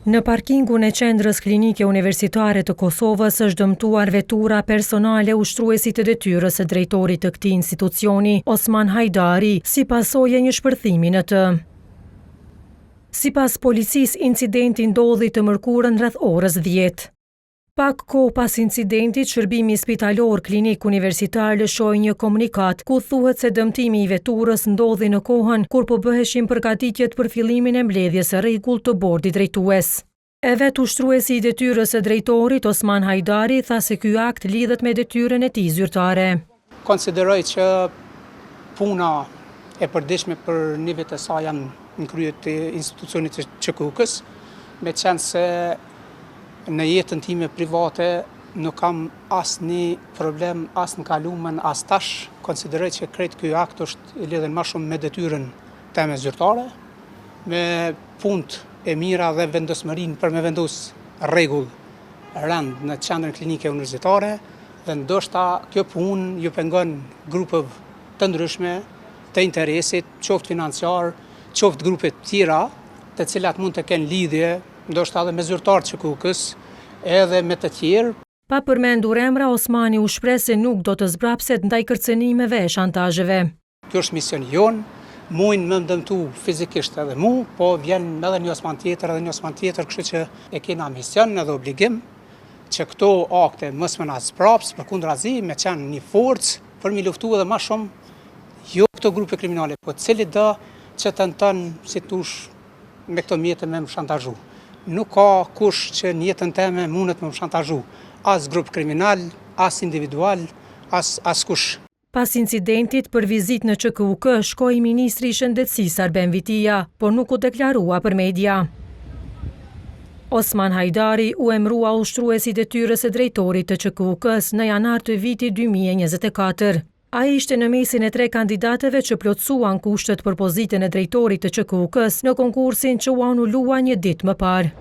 Në parkingun e qendrës klinike universitare të Kosovës është dëmtuar vetura personale ushtruesit të detyrës së drejtorit të këtij institucioni, Osman Hajdari, si pasojë e një shpërthimi në të. Sipas policisë, incidenti ndodhi të mërkurën rreth orës 10. Pak kohë pas incidentit, shërbimi spitalor klinik universitar lëshoi një komunikat ku thuhet se dëmtimi i veturës ndodhi në kohën kur po bëheshin përgatitjet për fillimin e mbledhjes së rregullt të bordit drejtues. E vet ushtruesi i detyrës së drejtorit, Osman Hajdari, tha se ky akt lidhet me detyrën e tij zyrtare. Konsideroj që puna e përditshme për nivet e saj janë në krye të institucionit të QKUK-s, me qenë se në jetën time private nuk kam asnjë problem as në kalumen as tash. Konsideroj që krejt ky akt është i lidhur më shumë me detyrën time zyrtare, me punët e mira dhe vendosmërinë për me vendos rregull rend në qendrën klinike universitare, dhe ndoshta kjo punë ju pengon grupeve të ndryshme të interesit, qoftë financiar, qoftë grupe të tjera, të cilat mund të kenë lidhje ndoshta edhe me zyrtarët e QKUK-s, edhe me të tjerë. Pa përmendur emra, Osmani u shpreh se nuk do të zbrapset ndaj kërcënimeve e shantazheve. Kjo është mision jon, mujnë më dëmtu fizikisht edhe mu, po vjen edhe një Osman tjetër, kështu që e kena mision edhe obligim që këto akte mos më na zbraps, përkundrazi me qenë një forcë për mi luftu edhe më shumë jo këto grupe kriminale, po cili do që tenton si tush me këto mjete me më shantazhu. Nuk ka kush që në jetën time mundet me më shantazhu, as grup kriminal, as individual, as kush. Pas incidentit për vizitë në QKUK shkoi ministri i shëndetësisë Arben Vitia, por nuk u deklarua për media. Osman Hajdari u emërua ushtruesi i detyrës së drejtorit të QKUK-s në janar të vitit 2024. Ai ishte në mesin e 3 kandidatëve që plotësuan kushtet për pozitën e drejtorit të QKUK-s në konkursin që u anulua një ditë më parë.